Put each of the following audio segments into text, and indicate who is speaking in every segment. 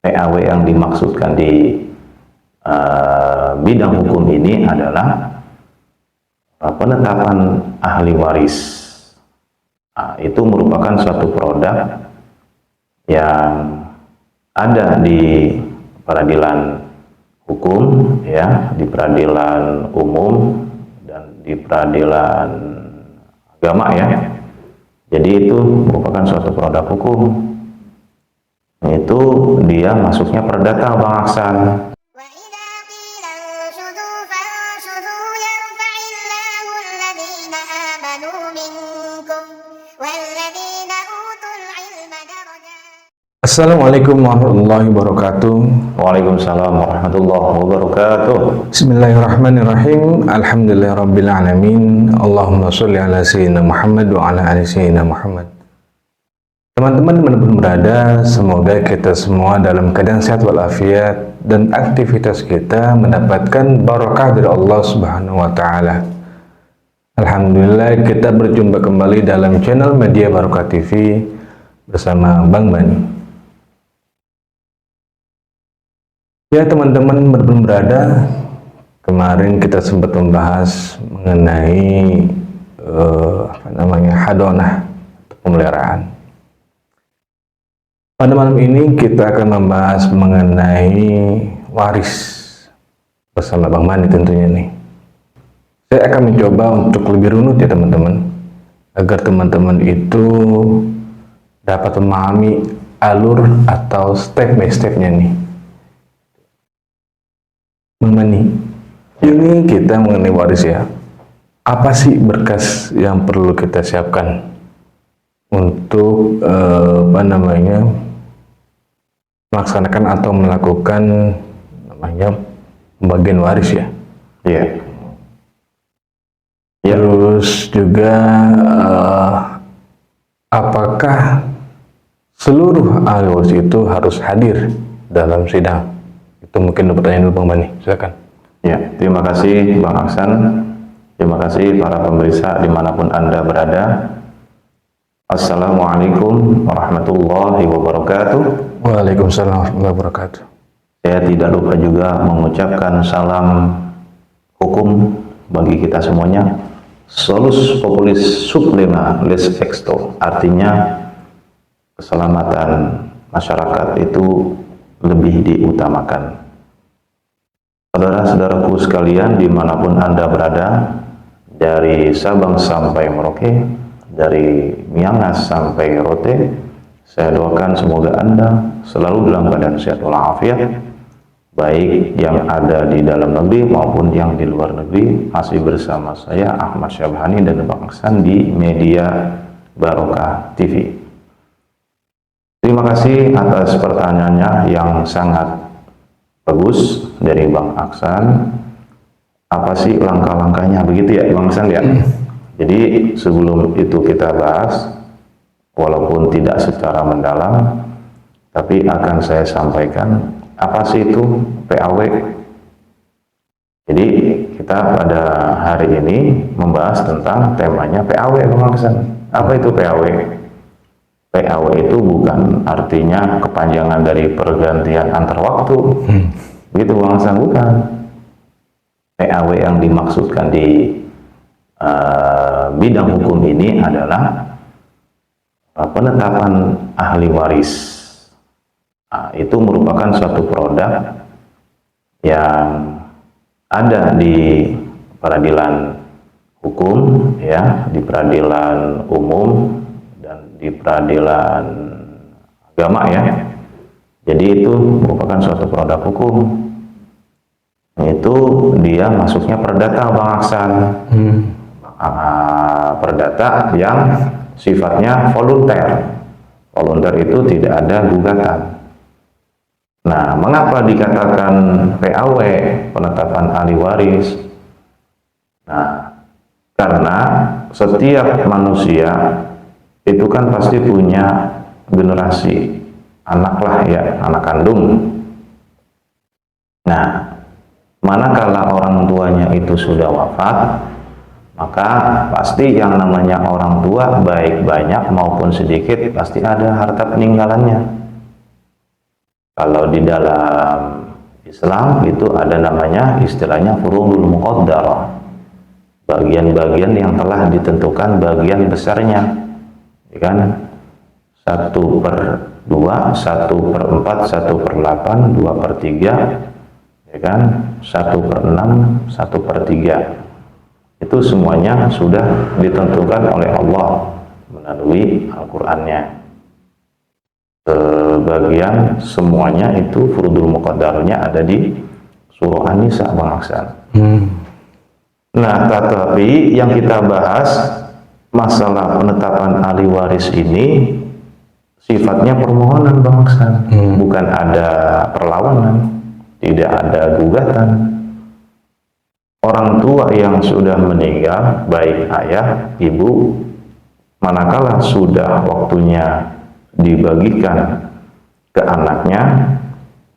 Speaker 1: PAW yang dimaksudkan di bidang hukum ini adalah penetapan ahli waris. Itu merupakan suatu produk yang ada di peradilan hukum, ya, di peradilan umum dan di peradilan agama, ya. Jadi itu merupakan suatu produk hukum. Itu dia masuknya perdata, Bang Aksan.
Speaker 2: Assalamualaikum warahmatullahi wabarakatuh.
Speaker 1: Waalaikumsalam warahmatullahi wabarakatuh.
Speaker 2: Bismillahirrahmanirrahim. Alhamdulillahirabbil alamin. Allahumma sholli ala sayyidina Muhammad wa ala ali sayyidina Muhammad. Teman-teman dimanapun berada, semoga kita semua dalam keadaan sehat walafiat dan aktivitas kita mendapatkan barakah dari Allah Subhanahu wa taala. Alhamdulillah, kita berjumpa kembali dalam channel Media Barokah TV bersama Bang Bani. Ya teman-teman berada, kemarin kita sempat membahas mengenai hadonah atau pemeliharaan. Pada malam ini kita akan membahas mengenai waris bersama Bang Mani tentunya nih. Saya akan mencoba untuk lebih runut ya teman-teman, agar teman-teman itu dapat memahami alur atau step by stepnya nih. Bang Mani, ini kita mengenai waris ya. Apa sih berkas yang perlu kita siapkan untuk melaksanakan atau melakukan pembagian waris ya?
Speaker 1: Iya.
Speaker 2: Terus juga apakah seluruh ahli waris itu harus hadir dalam sidang? Itu mungkin pertanyaan dulu Bang Bani, silakan.
Speaker 1: Ya, terima kasih Bang Aksan. Terima kasih para pemirsa dimanapun Anda berada. Assalamualaikum warahmatullahi wabarakatuh.
Speaker 2: Waalaikumsalam warahmatullahi wabarakatuh.
Speaker 1: Saya tidak lupa juga mengucapkan salam hukum bagi kita semuanya. Solus populis sublema les exto, artinya keselamatan masyarakat itu lebih diutamakan. Saudara-saudaraku sekalian dimanapun Anda berada, dari Sabang sampai Merauke, dari Miangas sampai Rote, saya doakan semoga Anda selalu dalam keadaan sehat walafiat, baik yang ada di dalam negeri maupun yang di luar negeri. Masih bersama saya Ahmad Syabhani dan Bang Aksan di Media Barokah TV. Terima kasih atas pertanyaannya yang sangat bagus dari Bang Aksan. Apa sih langkah-langkahnya, begitu ya Bang Aksan ya? Jadi sebelum itu kita bahas, walaupun tidak secara mendalam, tapi akan saya sampaikan apa sih itu PAW. Jadi kita pada hari ini membahas tentang temanya PAW Bang Aksan. Apa itu PAW? PAW itu bukan artinya kepanjangan dari pergantian antar waktu, gitu Bang Aksan, bukan. PAW yang dimaksudkan di bidang hukum ini adalah penetapan ahli waris. Itu merupakan suatu produk yang ada di peradilan hukum, ya, di peradilan umum dan di peradilan agama, ya. Jadi itu merupakan suatu produk hukum. Itu dia masuknya perdata, Bang Aksan. Perdata yang sifatnya volunter. Volunter itu tidak ada gugatan. Nah, mengapa dikatakan PAW, penetapan ahli waris? Nah, karena setiap manusia itu kan pasti punya generasi anak lah ya, anak kandung. Nah, manakala orang tuanya itu sudah wafat, maka pasti yang namanya orang tua, baik banyak maupun sedikit, pasti ada harta peninggalannya. Kalau di dalam Islam itu ada namanya istilahnya furudul muqaddarah, bagian-bagian yang telah ditentukan bagian besarnya, ya kan? 1/2, 1/4, 1/8, 2/3, ya kan? 1/6, 1/3. Itu semuanya sudah ditentukan oleh Allah melalui Al-Qur'annya. Sebagian semuanya itu furudul muqaddarnya ada di surah An-Nisa, Bang Aksan. Nah, tetapi yang kita bahas masalah penetapan ahli waris ini sifatnya permohonan, Bang Aksan. Bukan ada perlawanan, tidak ada gugatan. Orang tua yang sudah meninggal, baik ayah, ibu, manakala sudah waktunya dibagikan ke anaknya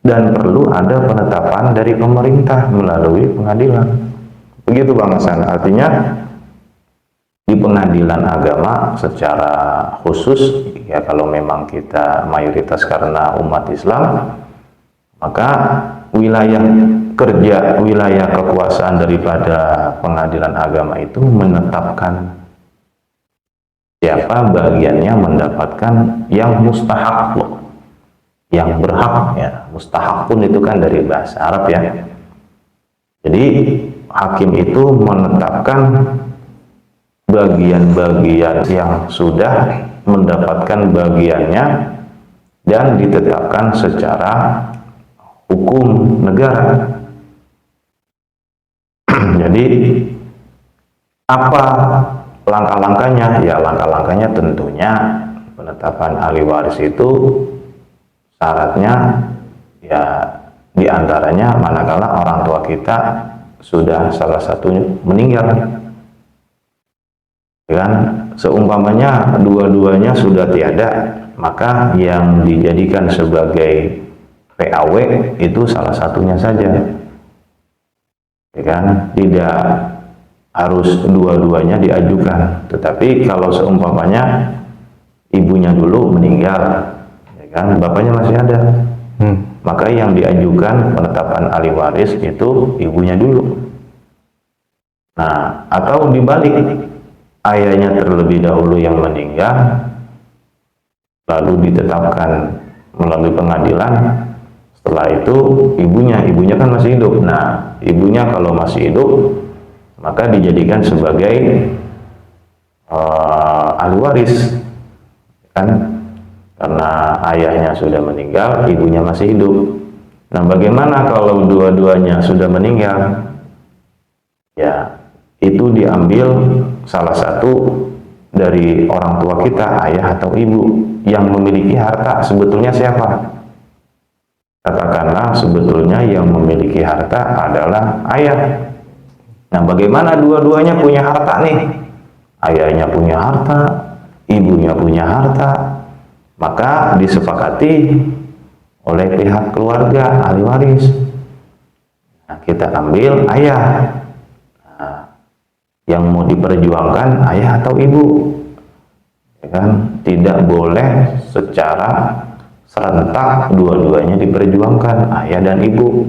Speaker 1: dan perlu ada penetapan dari pemerintah melalui pengadilan. Begitu Bang Hasan. Artinya di pengadilan agama secara khusus, ya kalau memang kita mayoritas karena umat Islam, maka wilayah kerja, wilayah kekuasaan daripada pengadilan agama itu menetapkan siapa bagiannya mendapatkan yang mustahak, yang berhak, ya. Mustahak pun itu kan dari bahasa Arab, ya. Jadi hakim itu menetapkan bagian-bagian yang sudah mendapatkan bagiannya dan ditetapkan secara hukum negara. Jadi apa langkah-langkahnya? Ya, langkah-langkahnya tentunya penetapan ahli waris itu syaratnya ya diantaranya manakala orang tua kita sudah salah satunya meninggal, kan? Seumpamanya dua-duanya sudah tiada, maka yang dijadikan sebagai PAW itu salah satunya saja, ya kan? Tidak harus dua-duanya diajukan, tetapi kalau seumpamanya ibunya dulu meninggal, ya kan, bapaknya masih ada, maka yang diajukan penetapan ahli waris itu ibunya dulu. Nah, atau dibalik, ayahnya terlebih dahulu yang meninggal, lalu ditetapkan melalui pengadilan. Setelah itu ibunya kan masih hidup. Nah, ibunya kalau masih hidup maka dijadikan sebagai ahli waris, kan? Karena ayahnya sudah meninggal, ibunya masih hidup. Nah, bagaimana kalau dua-duanya sudah meninggal? Ya, itu diambil salah satu dari orang tua kita, ayah atau ibu. Yang memiliki harta sebetulnya siapa? Katakanlah sebetulnya yang memiliki harta adalah ayah. Nah, bagaimana dua-duanya punya harta nih? Ayahnya punya harta, ibunya punya harta, maka disepakati oleh pihak keluarga ahli waris. Nah, kita ambil ayah. Nah, yang mau diperjuangkan ayah atau ibu, ya kan? Tidak boleh secara serentak dua-duanya diperjuangkan, ayah dan ibu.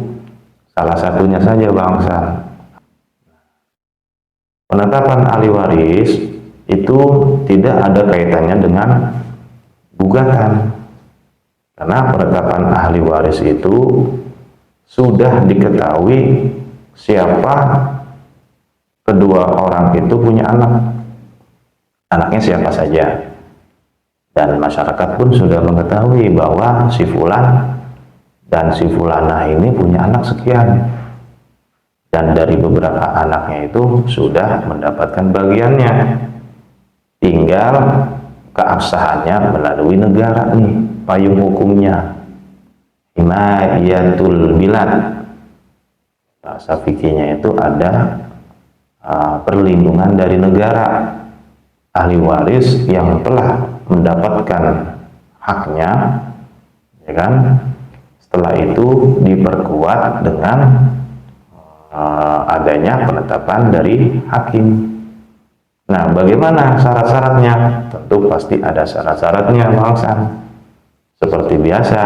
Speaker 1: Salah satunya saja, bangsa. Penetapan ahli waris itu tidak ada kaitannya dengan gugatan, karena penetapan ahli waris itu sudah diketahui siapa kedua orang itu punya anaknya siapa saja, dan masyarakat pun sudah mengetahui bahwa si fulan dan si fulanah ini punya anak sekian. Dan dari beberapa anaknya itu sudah mendapatkan bagiannya. Tinggal keabsahannya melalui negara nih, payung hukumnya. Himayatul bilad. Bahasa fikihnya itu ada perlindungan dari negara. Ahli waris yang telah mendapatkan haknya, ya kan? Setelah itu diperkuat dengan adanya penetapan dari hakim. Nah, bagaimana syarat-syaratnya? Tentu pasti ada syarat-syaratnya, bangsa. Seperti biasa,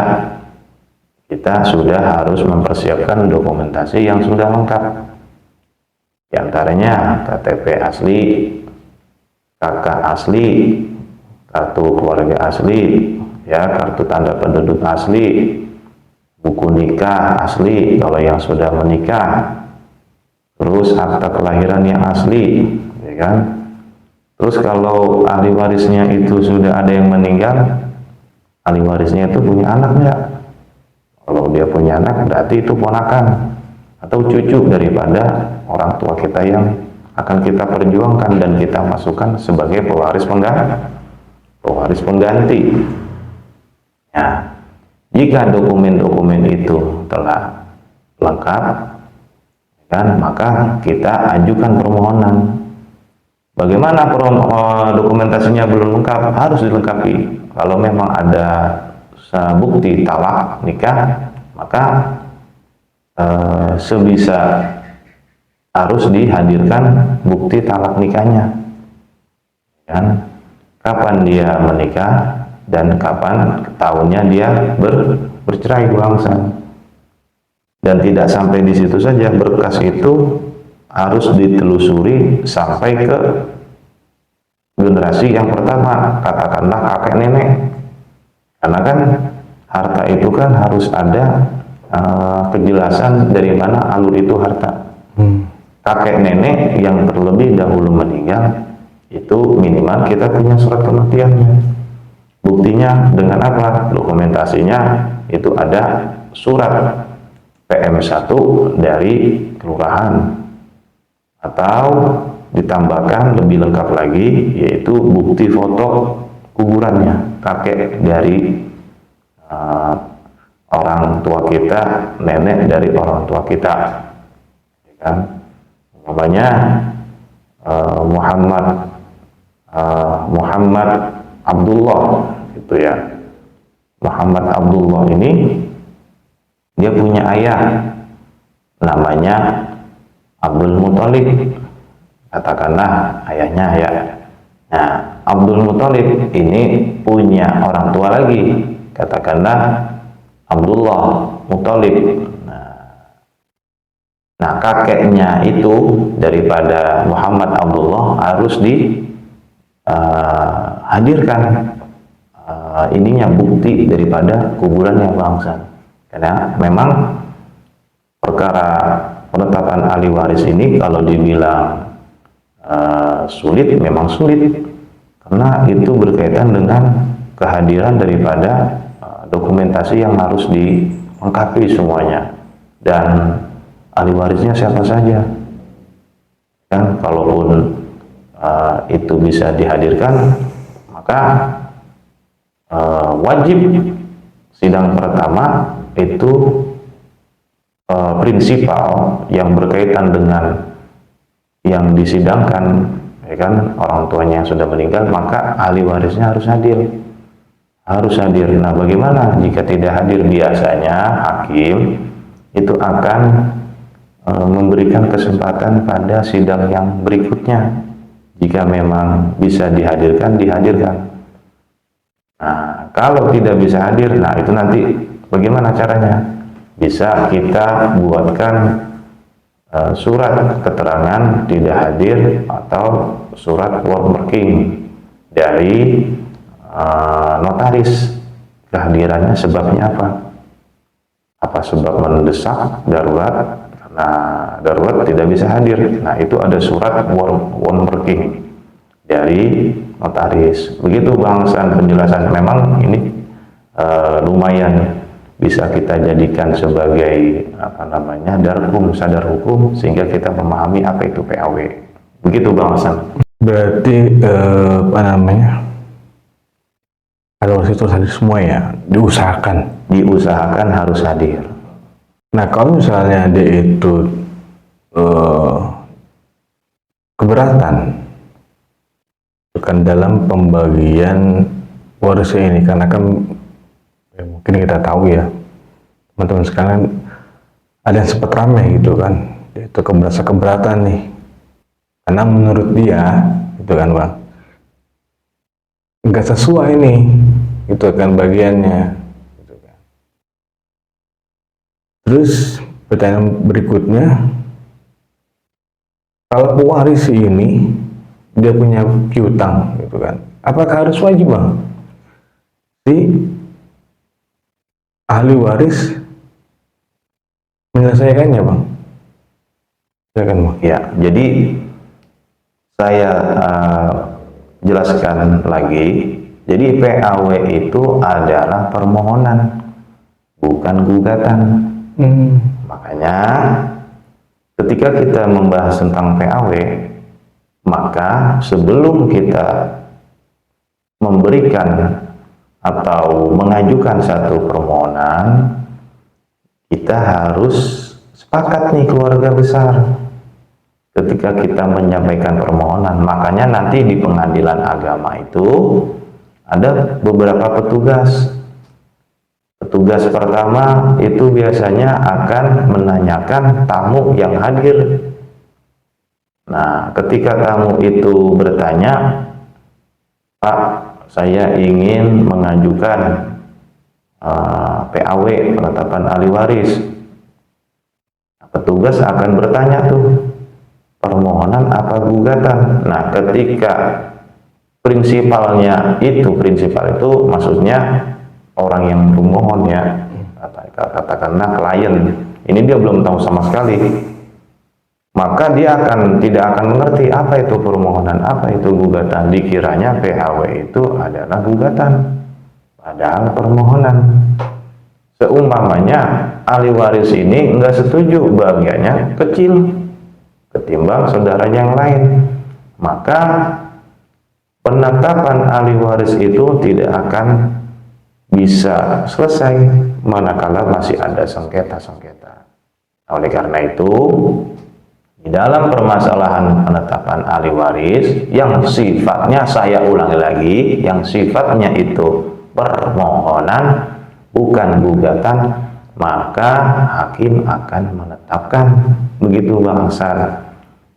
Speaker 1: kita sudah harus mempersiapkan dokumentasi yang sudah lengkap. Di antaranya KTP asli, KK asli, kartu keluarga asli, ya, kartu tanda penduduk asli, buku nikah asli kalau yang sudah menikah, terus akta kelahiran yang asli, ya kan? Terus kalau ahli warisnya itu sudah ada yang meninggal, ahli warisnya itu punya anak enggak? Kalau dia punya anak, berarti itu ponakan atau cucu daripada orang tua kita yang akan kita perjuangkan dan kita masukkan sebagai pewaris pengganti. Ya, jika dokumen-dokumen itu telah lengkap, kan, maka kita ajukan permohonan. Bagaimana dokumentasinya belum lengkap? Harus dilengkapi. Kalau memang ada bukti talak nikah, maka sebisa harus dihadirkan bukti talak nikahnya, kan? Kapan dia menikah dan kapan tahunnya dia bercerai bangsa. Dan tidak sampai di situ saja, berkas itu harus ditelusuri sampai ke generasi yang pertama, katakanlah kakek nenek, karena kan harta itu kan harus ada kejelasan dari mana alur itu harta. Kakek nenek yang terlebih dahulu meninggal, itu minimal kita punya surat kematiannya. Buktinya dengan apa? Dokumentasinya itu ada surat PM1 dari kelurahan, atau ditambahkan lebih lengkap lagi, yaitu bukti foto kuburannya kakek dari orang tua kita, nenek dari orang tua kita, ya kan? Umpamanya Muhammad Abdullah, itu ya, Muhammad Abdullah ini dia punya ayah namanya Abdul Muthalib, katakanlah ayahnya ya. Nah, Abdul Muthalib ini punya orang tua lagi, katakanlah Abdullah Muthalib. Nah, kakeknya itu daripada Muhammad Abdullah harus dihadirkan ininya, bukti daripada kuburannya bangsa. Karena memang perkara penetapan ahli waris ini kalau dibilang sulit, memang sulit, karena itu berkaitan dengan kehadiran daripada dokumentasi yang harus dilengkapi semuanya, dan ahli warisnya siapa saja. Kan kalaupun itu bisa dihadirkan, maka wajib sidang pertama itu prinsipal yang berkaitan dengan yang disidangkan, ya kan, orang tuanya yang sudah meninggal, maka ahli warisnya harus hadir. Nah, bagaimana jika tidak hadir? Biasanya hakim itu akan memberikan kesempatan pada sidang yang berikutnya. Jika memang bisa dihadirkan, dihadirkan. Nah, kalau tidak bisa hadir, nah itu nanti bagaimana caranya? Bisa kita buatkan surat keterangan tidak hadir atau surat working dari notaris. Kehadirannya sebabnya apa? Apa sebab mendesak, darurat? Karena darurat tidak bisa hadir. Nah, itu ada surat working dari notaris. Begitu bahasan penjelasan. Memang ini lumayan bisa kita jadikan sebagai darkum, sadar hukum, sehingga kita memahami apa itu PAW. Begitu Bang Hasan.
Speaker 2: Berarti harus itu hadir semua ya, diusahakan
Speaker 1: harus hadir.
Speaker 2: Nah, kalau misalnya dia itu keberatan kan dalam pembagian warisnya ini, karena kan ya, mungkin kita tahu ya teman-teman sekalian, ada yang sempat ramai gitu kan, itu keberatan nih, karena menurut dia itu kan Bang, nggak sesuai nih gitu kan bagiannya gitu kan. Terus pertanyaan berikutnya, kalau pewaris ini dia punya piutang gitu kan, apakah harus wajib bang si ahli waris menyelesaikannya bang? Silakan bang.
Speaker 1: Ya, jadi saya jelaskan lagi. Jadi PAW itu adalah permohonan, bukan gugatan. Makanya ketika kita membahas tentang PAW, maka sebelum kita memberikan atau mengajukan satu permohonan, kita harus sepakat nih keluarga besar ketika kita menyampaikan permohonan. Makanya nanti di pengadilan agama itu ada beberapa petugas. Petugas pertama itu biasanya akan menanyakan tamu yang hadir. Nah, ketika tamu itu bertanya, Pak, saya ingin mengajukan PAW, penetapan ahli waris. Petugas akan bertanya tuh, permohonan apa gugatan? Nah, ketika prinsipal itu maksudnya orang yang memohon ya, katakanlah klien, ini dia belum tahu sama sekali, maka dia tidak akan mengerti apa itu permohonan, apa itu gugatan. Dikiranya PAW itu adalah gugatan, padahal permohonan. Seumpamanya ahli waris ini nggak setuju, bagiannya kecil ketimbang saudara yang lain, maka penetapan ahli waris itu tidak akan bisa selesai manakala masih ada sengketa-sengketa. Oleh karena itu, di dalam permasalahan penetapan ahli waris yang sifatnya, saya ulangi lagi, yang sifatnya itu permohonan bukan gugatan, maka hakim akan menetapkan. Begitu Bang Hasan.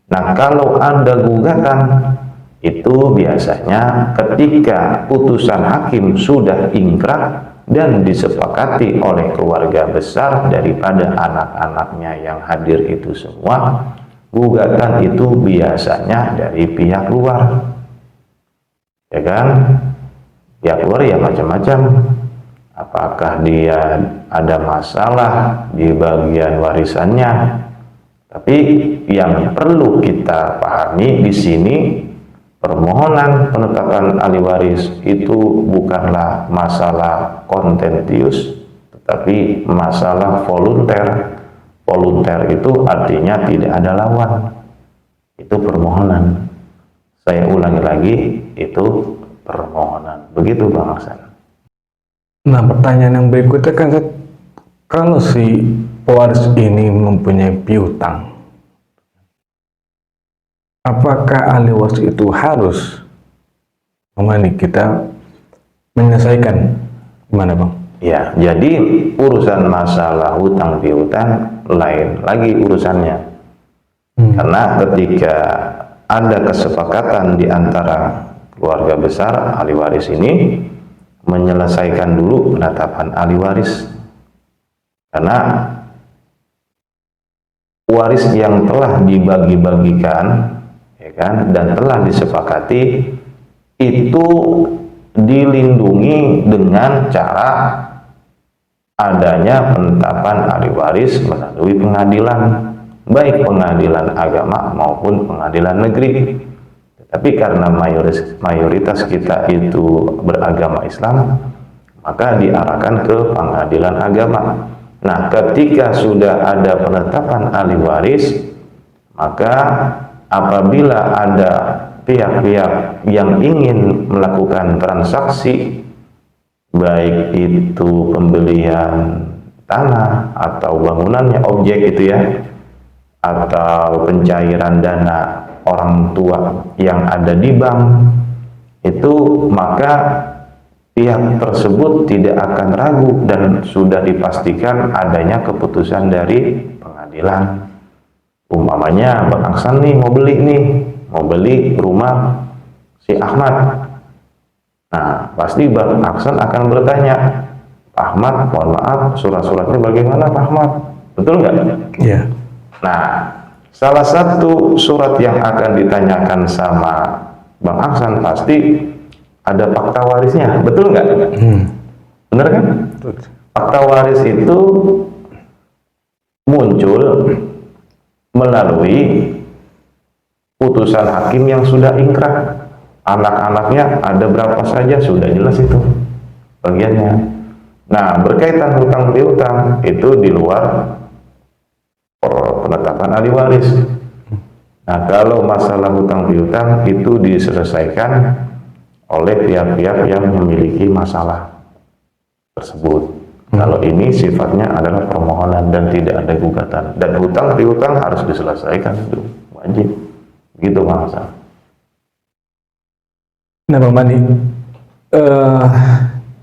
Speaker 1: Nah, kalau ada gugatan, itu biasanya ketika putusan hakim sudah ingkrah dan disepakati oleh keluarga besar daripada anak-anaknya yang hadir itu semua, gugatan itu biasanya dari pihak luar, ya kan? Pihak luar ya macam-macam. Apakah dia ada masalah di bagian warisannya? Tapi yang perlu kita pahami di sini, permohonan penetapan ahli waris itu bukanlah masalah kontentius, tetapi masalah volunter. Volunter itu artinya tidak ada lawan. Itu permohonan. Saya ulangi lagi, itu permohonan. Begitu Bang Hasan.
Speaker 2: Nah, pertanyaan yang berikutnya kan, kalau si pewaris ini mempunyai piutang, apakah ahli waris itu harus kita menyelesaikan? Gimana Bang?
Speaker 1: Ya, jadi urusan masalah hutang piutang lain lagi urusannya. Karena ketika ada kesepakatan di antara keluarga besar, ahli waris ini menyelesaikan dulu penetapan ahli waris. Karena waris yang telah dibagi-bagikan, ya kan, dan telah disepakati itu dilindungi dengan cara adanya penetapan ahli waris melalui pengadilan, baik pengadilan agama maupun pengadilan negeri. Tapi karena mayoritas kita itu beragama Islam, maka diarahkan ke pengadilan agama. Nah, ketika sudah ada penetapan ahli waris, maka apabila ada pihak-pihak yang ingin melakukan transaksi, baik itu pembelian tanah atau bangunannya, objek itu ya, atau pencairan dana orang tua yang ada di bank, itu maka pihak tersebut tidak akan ragu dan sudah dipastikan adanya keputusan dari pengadilan. Umpamanya Bang Aksan nih mau beli rumah si Ahmad. Nah, pasti Bang Aksan akan bertanya, Pak Ahmad, mohon maaf, surat-suratnya bagaimana Pak Ahmad? Betul nggak?
Speaker 2: Iya.
Speaker 1: Nah, salah satu surat yang akan ditanyakan sama Bang Aksan pasti ada fakta warisnya, betul nggak? Bener kan? Fakta waris itu muncul melalui putusan hakim yang sudah ingkrah. Anak-anaknya ada berapa saja, sudah jelas itu bagiannya. Nah, berkaitan hutang piutang itu di luar penetapan ahli waris. Nah, kalau masalah hutang piutang itu diselesaikan oleh pihak-pihak yang memiliki masalah tersebut. Kalau ini sifatnya adalah permohonan dan tidak ada gugatan. Dan hutang piutang harus diselesaikan, itu wajib. Gitu Bang Hasan.
Speaker 2: Nah, Bang Bani,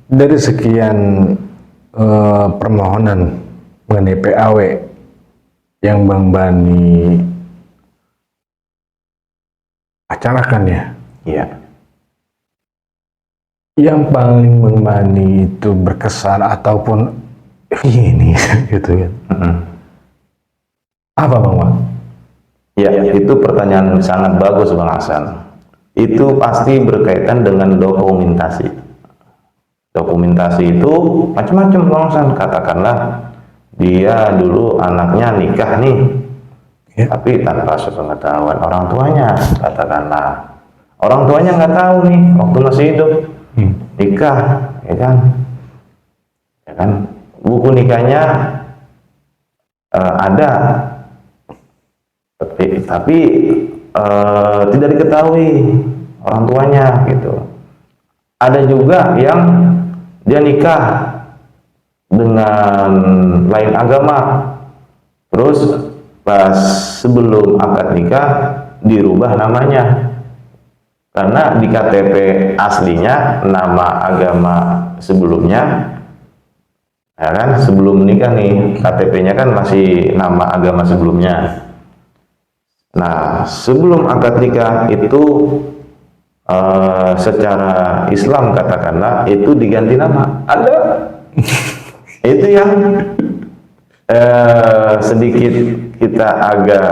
Speaker 2: dari sekian permohonan mengenai PAW yang Bang Bani acarakan ya,
Speaker 1: Iya.
Speaker 2: yang paling Bang Bani itu berkesan ataupun ini gitu kan, apa Bang Bang?
Speaker 1: Ya, itu pertanyaan sangat bagus Bang Hasan. Itu pasti berkaitan dengan dokumentasi. Dokumentasi itu macam-macam Bang Hasan. Katakanlah dia dulu anaknya nikah nih, tapi tanpa sepengetahuan orang tuanya. Katakanlah orang tuanya nggak tahu nih waktu masih hidup nikah, ya kan? Buku nikahnya ada, tapi tidak diketahui orang tuanya gitu. Ada juga yang dia nikah dengan lain agama, terus pas sebelum akad nikah dirubah namanya karena di KTP aslinya nama agama sebelumnya, ya kan, sebelum menikah nih KTP-nya kan masih nama agama sebelumnya. Nah, sebelum akad nikah itu secara Islam katakanlah itu diganti nama. Ada itu yang sedikit kita agak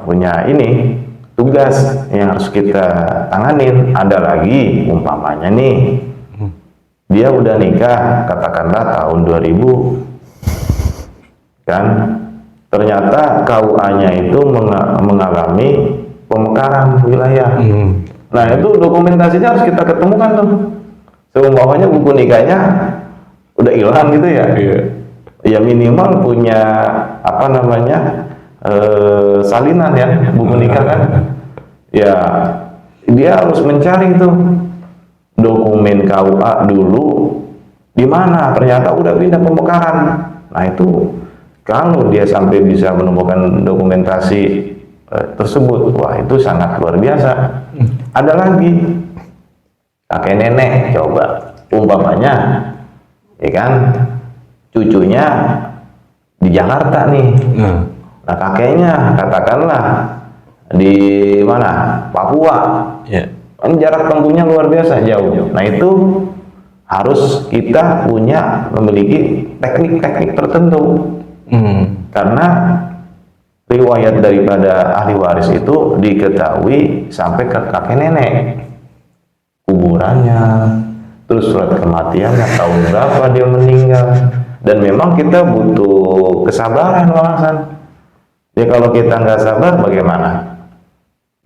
Speaker 1: punya ini tugas yang harus kita tanganin. Ada lagi umpamanya nih, dia udah nikah katakanlah tahun 2000 kan, ternyata KUA-nya itu mengalami pemekaran wilayah. Nah, itu dokumentasinya harus kita ketemukan tuh. Seumpamanya buku nikahnya udah hilang gitu ya. Ya minimal punya salinan ya, buku nikah kan. Ya dia harus mencari tuh dokumen KUA dulu di mana, ternyata udah pindah pemekaran. Nah, itu kalau dia sampai bisa menemukan dokumentasi tersebut, wah itu sangat luar biasa. Ada lagi kakek nenek, coba umpamanya, ya kan, cucunya di Jakarta nih. Nah, kakeknya katakanlah di mana, Papua, kan jarak tempuhnya luar biasa jauh. Nah, itu harus kita memiliki teknik-teknik tertentu. Karena riwayat daripada ahli waris itu diketahui sampai ke kakek nenek, kuburannya, terus surat kematiannya, tahun berapa dia meninggal. Dan memang kita butuh kesabaran Bang. Ya kalau kita nggak sabar bagaimana?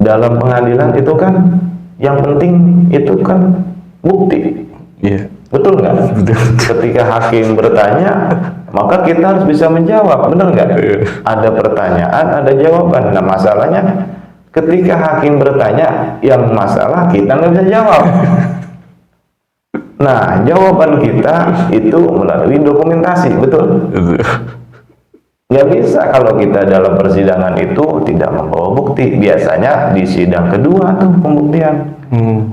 Speaker 1: Dalam pengadilan itu kan yang penting itu kan bukti. Betul nggak? Ketika hakim bertanya, maka kita harus bisa menjawab, benar nggak? Ada pertanyaan, ada jawaban. Nah, masalahnya ketika hakim bertanya, yang masalah kita nggak bisa jawab. Nah, jawaban kita itu melalui dokumentasi, betul? Nggak bisa kalau kita dalam persidangan itu tidak membawa bukti. Biasanya di sidang kedua tuh pembuktian.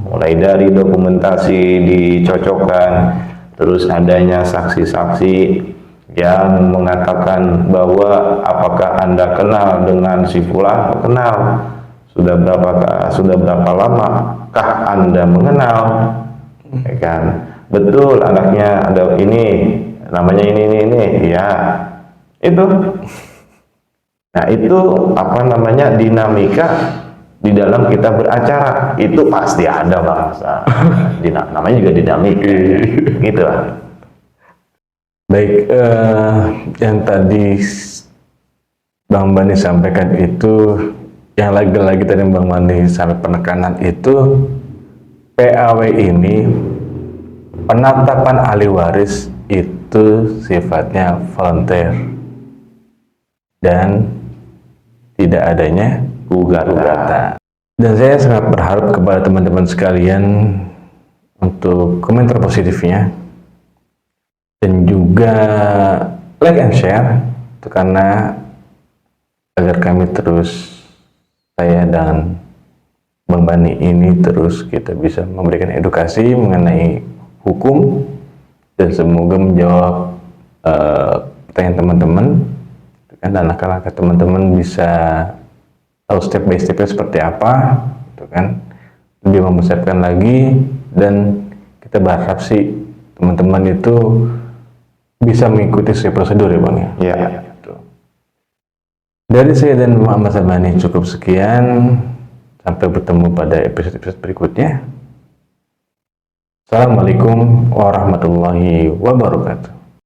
Speaker 1: Mulai dari dokumentasi dicocokkan, terus adanya saksi-saksi yang mengatakan bahwa apakah Anda kenal dengan si fulan? Kenal. Sudah berapa lama kah Anda mengenal? Ya kan? Betul, anaknya ada ini namanya ini, ya itu. Nah itu apa namanya dinamika di dalam kita beracara itu pasti ada bangsa. Namanya juga dinamika, gitu lah.
Speaker 2: Baik, yang tadi Bang Bani sampaikan itu, yang lagi-lagi tadi Bang Bani sampai penekanan itu, PAW ini, penetapan ahli waris itu sifatnya volunteer dan tidak adanya gugatan. Dan saya sangat berharap kepada teman-teman sekalian untuk komentar positifnya dan juga like and share itu karena agar kami terus, saya dan Bang Bani ini terus kita bisa memberikan edukasi mengenai hukum dan semoga menjawab pertanyaan teman-teman dan langkah-langkah teman-teman bisa tahu step by stepnya seperti apa, gitu kan, lebih mempersiapkan lagi, dan kita berharap sih teman-teman itu bisa mengikuti sesuai prosedur ya Bang ya.
Speaker 1: Ya.
Speaker 2: Gitu. Dari saya dan Muhammad Sabani cukup sekian. Sampai bertemu pada episode-episode berikutnya. Assalamualaikum warahmatullahi wabarakatuh.